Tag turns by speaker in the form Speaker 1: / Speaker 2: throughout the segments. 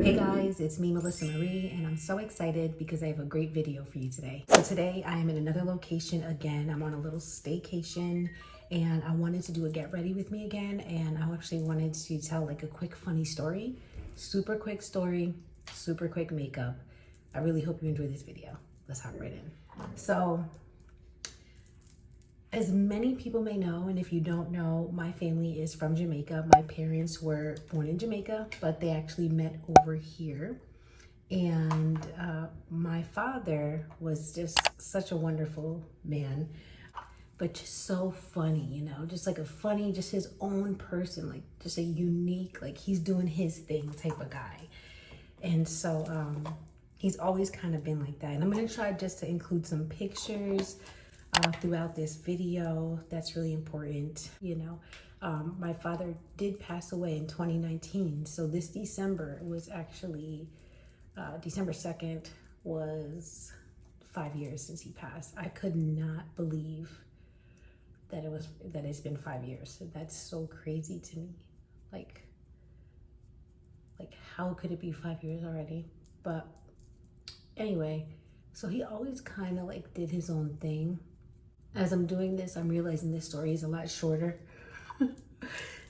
Speaker 1: Hey guys, it's me, Itsmemelissamarie, and I'm so excited because I have a great video for you today. So today I am in another location again. I'm on a little staycation and I wanted to do a get ready with me again, and I actually wanted to tell like a quick funny story. Super quick story, super quick makeup. I really hope you enjoy this video. Let's hop right in. So as many people may know, and if you don't know, my family is from Jamaica. My parents were born in Jamaica, but they actually met over here. And my father was just such a wonderful man, but just so funny, you know, just like a funny, just his own person, like just a unique, like he's doing his thing type of guy. And so he's always kind of been like that. And I'm gonna try just to include some pictures throughout this video. That's really important. You know, my father did pass away in 2019. So this December was actually, December 2nd was 5 years since he passed. I could not believe that it's been 5 years. That's so crazy to me. Like how could it be 5 years already? But anyway, so he always kind of like did his own thing. As I'm doing this, I'm realizing this story is a lot shorter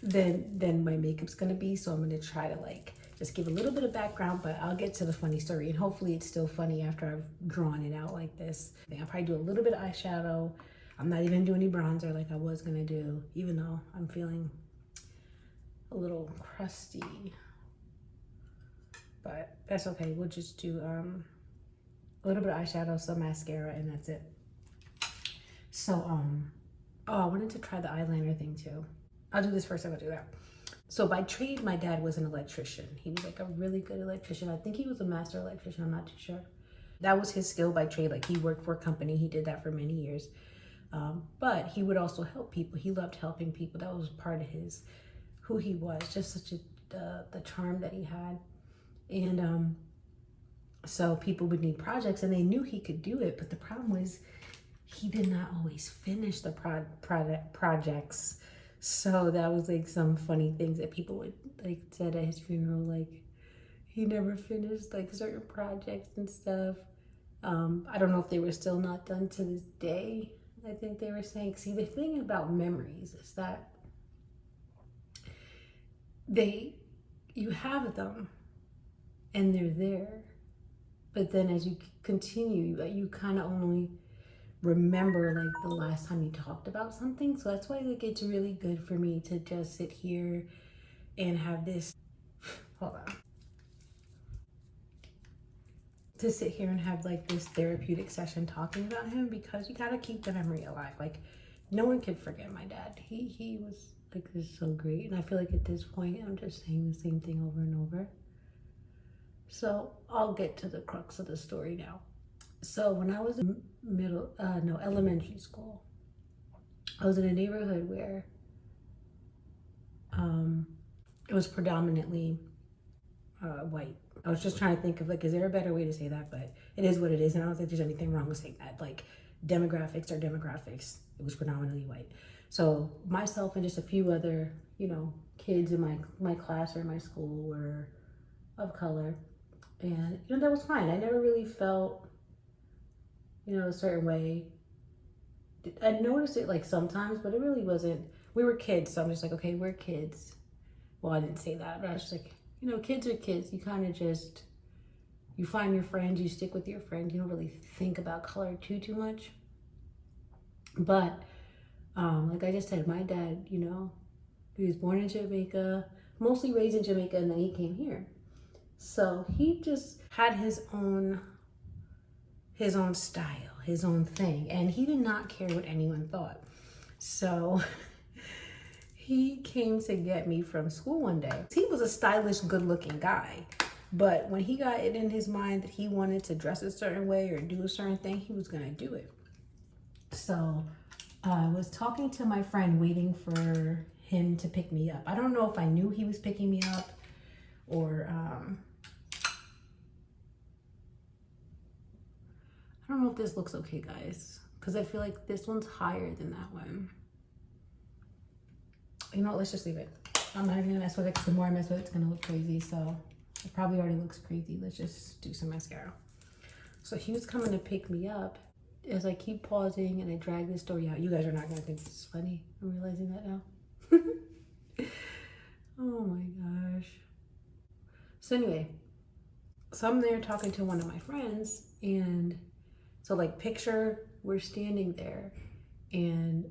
Speaker 1: than my makeup's gonna be. So I'm gonna try to like just give a little bit of background, but I'll get to the funny story, and hopefully it's still funny after I've drawn it out like this. I'll probably do a little bit of eyeshadow. I'm not even doing any bronzer like I was gonna do, even though I'm feeling a little crusty, but that's okay. We'll just do a little bit of eyeshadow, some mascara, and that's it. So, oh, I wanted to try the eyeliner thing too. I'll do this first, I'm gonna do that. So by trade, my dad was an electrician. He was like a really good electrician. I think he was a master electrician, I'm not too sure. That was his skill by trade. Like he worked for a company, he did that for many years. But he would also help people. He loved helping people. That was part of who he was, just such the charm that he had. And so people would need projects and they knew he could do it, but the problem was, he did not always finish the projects. So that was like some funny things that people would like said at his funeral, like he never finished like certain projects and stuff. I don't know if they were still not done to this day. I think they were saying, see, the thing about memories is that you have them and they're there, but then as you continue, you kind of only remember like the last time you talked about something. So that's why like it's really good for me to just sit here and have this to sit here and have like this therapeutic session talking about him, because you gotta keep the memory alive. Like no one can forget my dad. He was like this so great, and I feel like at this point I'm just saying the same thing over and over. So I'll get to the crux of the story now. So when I was in elementary school, I was in a neighborhood where it was predominantly white. I was just trying to think of like, is there a better way to say that? But it is what it is, and I don't think there's anything wrong with saying that. Like demographics are demographics. It was predominantly white. So myself and just a few other, you know, kids in my class or my school were of color, and you know that was fine. I never really felt, you know, a certain way. I noticed it like sometimes, but it really wasn't. We were kids, so I'm just like, okay, we're kids. Well, I didn't say that, but I was just like, you know, kids are kids. You kind of just, you find your friends, you stick with your friends. You don't really think about color too much. But like I just said, my dad, you know, he was born in Jamaica, mostly raised in Jamaica, and then he came here. So he just had his own style, his own thing, and he did not care what anyone thought. So he came to get me from school one day. He was a stylish, good-looking guy, but when he got it in his mind that he wanted to dress a certain way or do a certain thing, he was gonna do it. So I was talking to my friend, waiting for him to pick me up. I don't know if I knew he was picking me up or I don't know if this looks okay, guys, because I feel like this one's higher than that one. You know what, let's just leave it. I'm not even gonna mess with it, because the more I mess with it, it's gonna look crazy. So It probably already looks crazy. Let's just do some mascara. So he was coming to pick me up. As I keep pausing and I drag this story out, you guys are not gonna think this is funny. I'm realizing that now. Oh my gosh. So anyway, so I'm there talking to one of my friends, and so like picture we're standing there and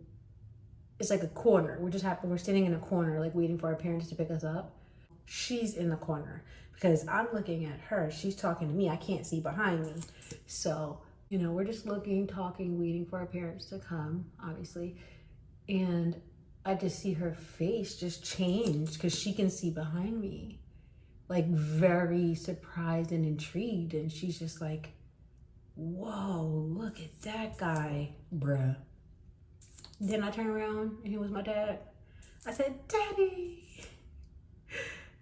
Speaker 1: it's like a corner. We're standing in a corner, like waiting for our parents to pick us up. She's in the corner because I'm looking at her. She's talking to me. I can't see behind me. So, you know, we're just looking, talking, waiting for our parents to come, obviously. And I just see her face just change because she can see behind me. Like very surprised and intrigued. And she's just like, whoa, look at that guy, bruh. Then I turn around and he was my dad. I said, Daddy.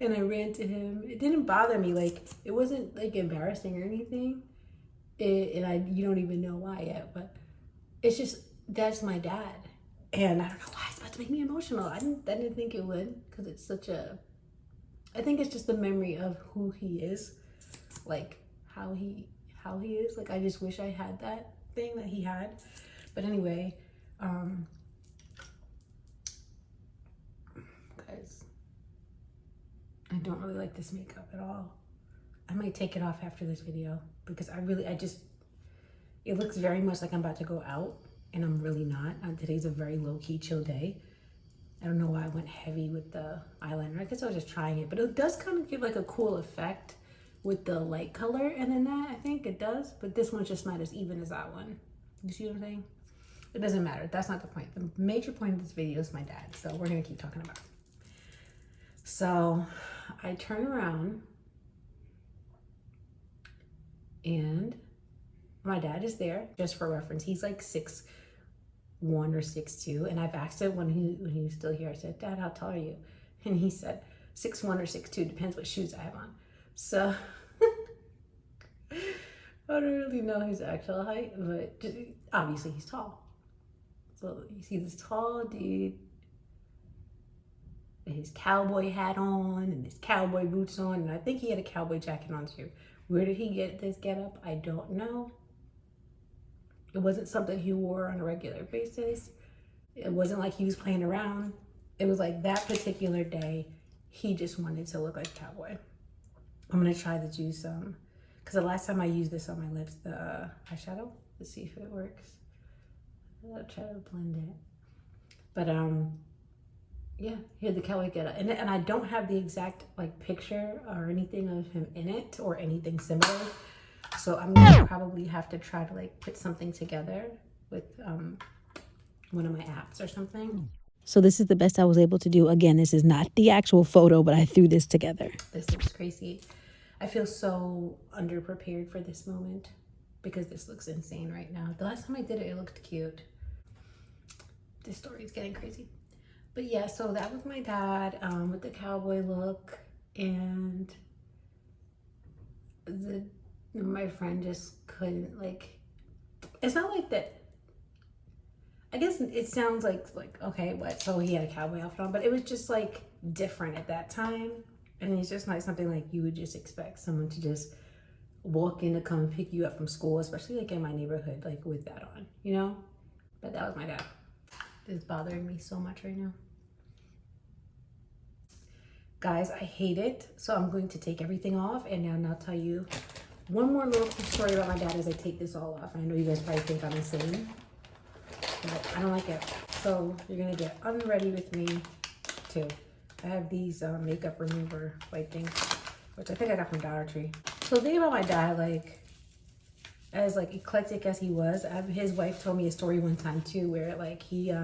Speaker 1: And I ran to him. It didn't bother me. Like, it wasn't like embarrassing or anything. You don't even know why yet, but it's just, that's my dad. And I don't know why it's about to make me emotional. I didn't think it would, because it's such a, I think it's just the memory of who he is, like how he is. Like, I just wish I had that thing that he had. But anyway, guys, I don't really like this makeup at all. I might take it off after this video because it looks very much like I'm about to go out, and I'm really not. Today's a very low-key, chill day. I don't know why I went heavy with the eyeliner. I guess I was just trying it, but it does kind of give like a cool effect with the light color, and then that, I think it does, but this one's just not as even as that one. You see what I'm saying? It doesn't matter. That's not the point. The major point of this video is my dad, so we're gonna keep talking about it. So I turn around and my dad is there. Just for reference, he's like 6'1" or 6'2", and I've asked him when he was still here, I said, Dad, how tall are you? And he said 6'1" or 6'2", depends what shoes I have on. So I don't really know his actual height, but obviously he's tall. So you see this tall dude with his cowboy hat on and his cowboy boots on, and I think he had a cowboy jacket on too. Where did he get this getup? I don't know. It wasn't something he wore on a regular basis. It wasn't like he was playing around. It was like that particular day, he just wanted to look like a cowboy. I'm gonna try to do some, because the last time I used this on my lips, the eyeshadow, let's see if it works. I'll try to blend it. But yeah, he had the cowboy getup, and I don't have the exact like picture or anything of him in it or anything similar. So I'm gonna probably have to try to like put something together with one of my apps or something. So this is the best I was able to do. Again, this is not the actual photo, but I threw this together. This looks crazy. I feel so underprepared for this moment because this looks insane right now. The last time I did it, it looked cute. This story is getting crazy. But yeah, so that was my dad with the cowboy look, and my friend just couldn't, like, it's not like that. I guess it sounds like okay, what? So he had a cowboy outfit on, but it was just like different at that time. And it's just not something like you would just expect someone to just walk in to come and pick you up from school, especially like in my neighborhood, like with that on, you know? But that was my dad. It's bothering me so much right now. Guys, I hate it. So I'm going to take everything off, and now I'll tell you one more little story about my dad as I take this all off. I know you guys probably think I'm insane, but I don't like it. So you're gonna get unready with me too. I have these makeup remover white things, which I think I got from Dollar Tree. So the thing about my dad, like, as like eclectic as he was, his wife told me a story one time too, where like he,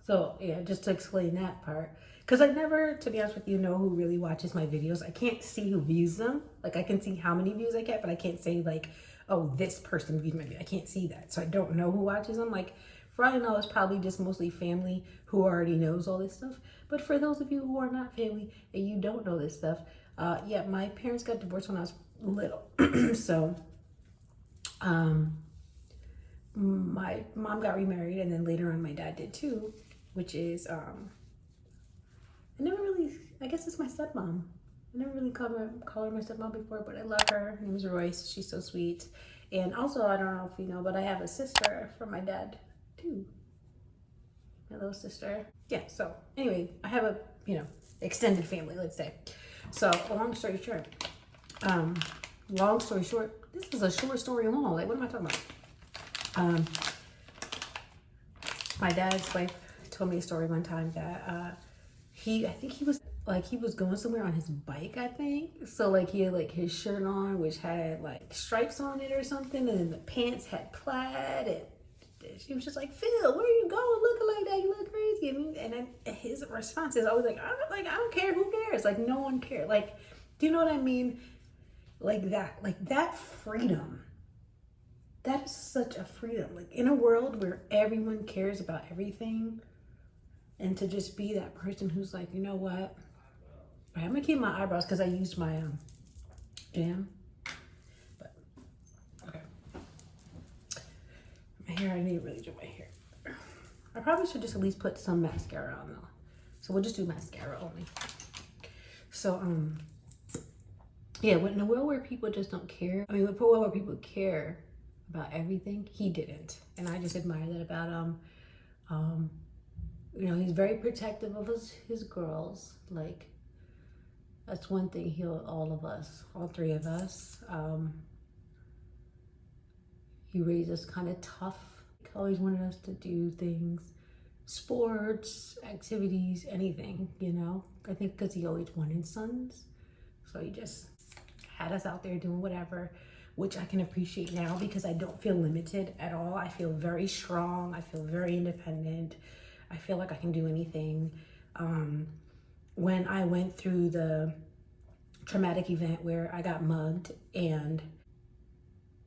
Speaker 1: so yeah, just to explain that part. Because I never, to be honest with you, know who really watches my videos. I can't see who views them. Like, I can see how many views I get, but I can't say like, oh, this person viewed my video. I can't see that. So I don't know who watches them. Like, for all I know, it's probably just mostly family who already knows all this stuff. But for those of you who are not family and you don't know this stuff, yeah, my parents got divorced when I was little. So my mom got remarried, and then later on my dad did too, which is, I never really, I guess it's my stepmom. I never really called her my stepmom before, but I love her. Her name is Royce. She's so sweet. And also, I don't know if you know, but I have a sister from my dad too. My little sister. Yeah, so anyway, I have a, you know, extended family, let's say. So long story short, this is a short story long. Like, what am I talking about? My dad's wife told me a story one time that I think he was going somewhere on his bike, I think. So like he had like his shirt on, which had like stripes on it or something, and then the pants had plaid, and she was just like, Phil, where are you going looking like that? You look crazy. And his response is always like, I don't care, who cares? Like, no one cares. Like, do you know what I mean? Like that freedom. That is such a freedom. Like, in a world where everyone cares about everything, and to just be that person who's like, you know what? I'm gonna keep my eyebrows because I used my jam. But okay. My hair, I need to really do my hair. I probably should just at least put some mascara on though. So we'll just do mascara only. So yeah, in a world where people just don't care, I mean, in a world where people care about everything, he didn't. And I just admire that about him. You know, he's very protective of his girls. Like, that's one thing all of us, all three of us. He raised us kind of tough. He always wanted us to do things, sports, activities, anything, you know? I think because he always wanted sons. So he just had us out there doing whatever, which I can appreciate now because I don't feel limited at all. I feel very strong. I feel very independent. I feel like I can do anything. When I went through the traumatic event where I got mugged and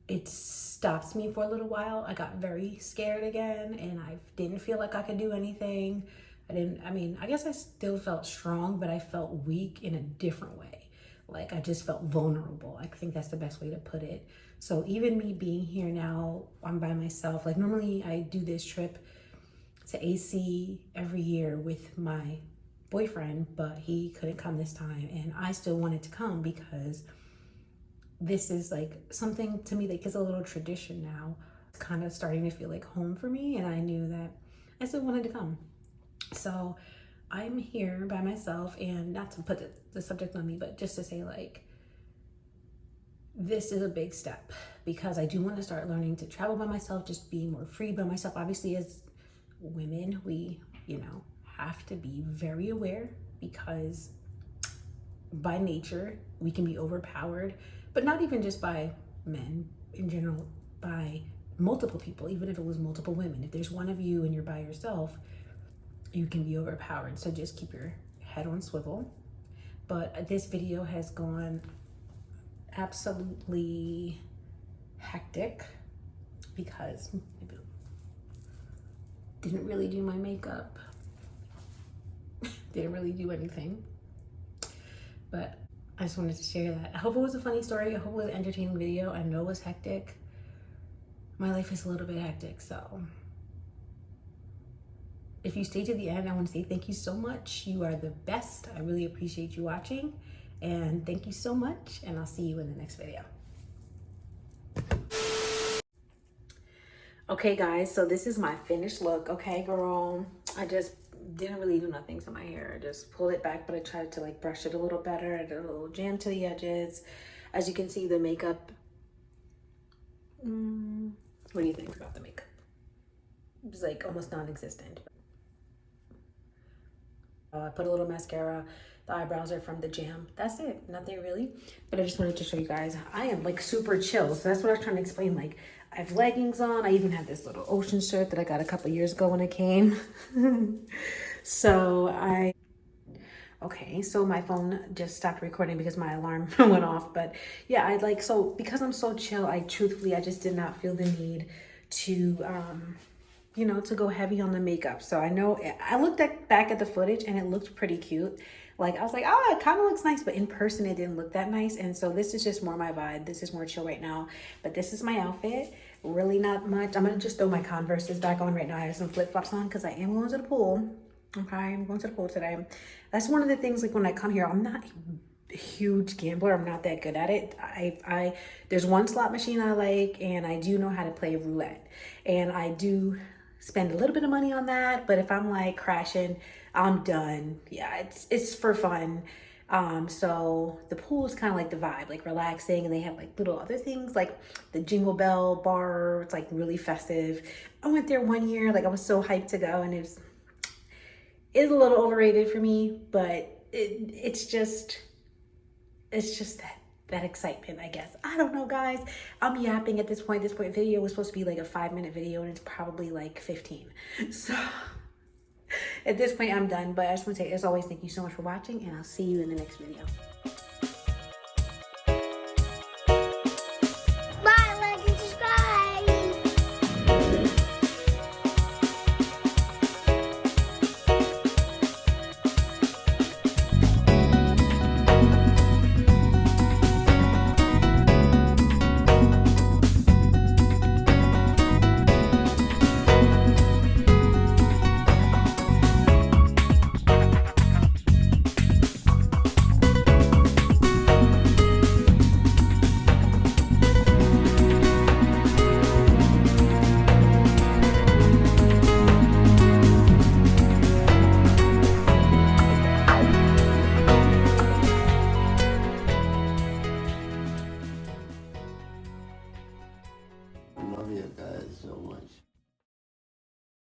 Speaker 1: it stopped me for a little while, I got very scared again and I didn't feel like I could do anything. I guess I still felt strong, but I felt weak in a different way. Like, I just felt vulnerable. I think that's the best way to put it. So even me being here now, I'm by myself. Like, normally I do this trip to AC every year with my boyfriend, but he couldn't come this time, and I still wanted to come because this is like something to me that is a little tradition now. It's kind of starting to feel like home for me, and I knew that I still wanted to come. So I'm here by myself, and not to put the subject on me, but just to say, like, this is a big step because I do want to start learning to travel by myself, just being more free by myself. Obviously, as women, we, you know, have to be very aware because by nature we can be overpowered, but not even just by men in general, by multiple people. Even if it was multiple women, if there's one of you and you're by yourself, you can be overpowered. So just keep your head on swivel. But this video has gone absolutely hectic because didn't really do my makeup, didn't really do anything, but I just wanted to share that. I hope it was a funny story. I hope it was an entertaining video. I know it was hectic. My life is a little bit hectic, so if you stay to the end, I want to say thank you so much. You are the best. I really appreciate you watching, and thank you so much, and I'll see you in the next video. Okay guys, so this is my finished look. Okay girl, I just didn't really do nothing to my hair. I just pulled it back, but I tried to like brush it a little better. I did a little jam to the edges. As you can see, the makeup, what do you think about the makeup? It was like almost non-existent. I put a little mascara. The eyebrows are from the jam. That's it, nothing really. But I just wanted to show you guys, I am like super chill. So that's what I was trying to explain. Like, I have leggings on. I even have this little ocean shirt that I got a couple years ago when I came. Okay, so my phone just stopped recording because my alarm went off. But yeah, because I'm so chill, I just did not feel the need to, you know, to go heavy on the makeup. So I know, I looked back at the footage and it looked pretty cute. Like, I was like, oh, it kind of looks nice, but in person it didn't look that nice. And so this is just more my vibe. This is more chill right now. But this is my outfit. Really not much. I'm gonna just throw my Converses back on right now. I have some flip-flops on because I am going to the pool. Okay, I'm going to the pool today. That's one of the things, like, when I come here, I'm not huge gambler. I'm not that good at it. There's one slot machine I like, and I do know how to play roulette, and I do spend a little bit of money on that. But if I'm like crashing, I'm done. Yeah, it's for fun. So the pool is kind of like the vibe, like relaxing, and they have like little other things like the Jingle Bell bar. It's like really festive. I went there one year, like I was so hyped to go, and it's a little overrated for me, but it's just that excitement, I guess. I don't know, guys. I'm yapping at this point. This point video was supposed to be like a 5-minute video, and it's probably like 15. So at this point, I'm done. But I just want to say, as always, thank you so much for watching, and I'll see you in the next video.